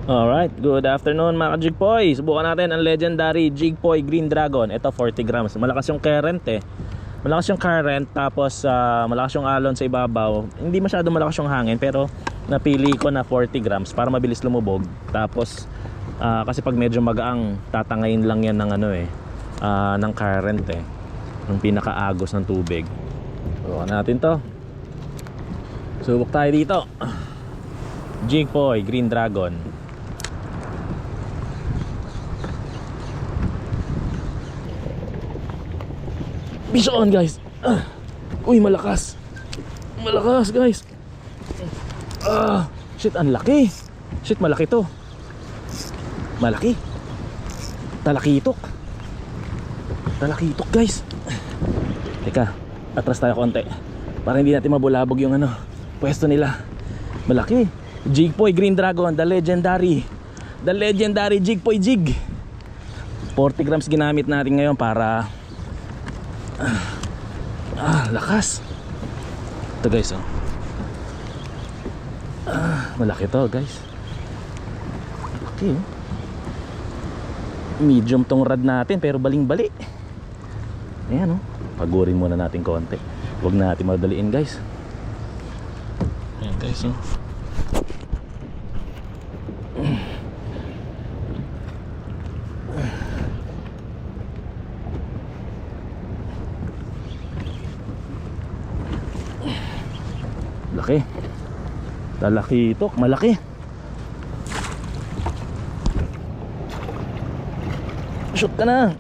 Alright, good afternoon mga ka-Jigpoy. Subukan natin ang legendary Jigpoy Green Dragon. Ito 40 grams. Malakas yung current Malakas yung current, tapos malakas yung alon sa ibabaw. Hindi masyado malakas yung hangin, pero napili ko na 40 grams para mabilis lumubog. Tapos kasi pag medyo magaang, tatangayin lang yan ng ng current ng pinakaagos ng tubig. Subukan natin to. Subok tayo dito. Jigpoy Green Dragon. Fish on guys. Uy, malakas. Malakas guys. Shit, ang laki. Shit, malaki to. Malaki. Talakitok. Talakitok guys. Teka, atras tayo konti para hindi natin mabulabog yung pwesto nila. Malaki. Jigpoy Green Dragon, the legendary Jigpoy Jig. 40 grams ginamit natin ngayon para lakas. Ito guys, malaki to guys. Okay. Medium tong rod natin pero baling-bali. Ayan pagurin muna natin konti. Huwag natin madaliin guys. Ayan guys Laki. Talakitok, malaki. Shoot ka na.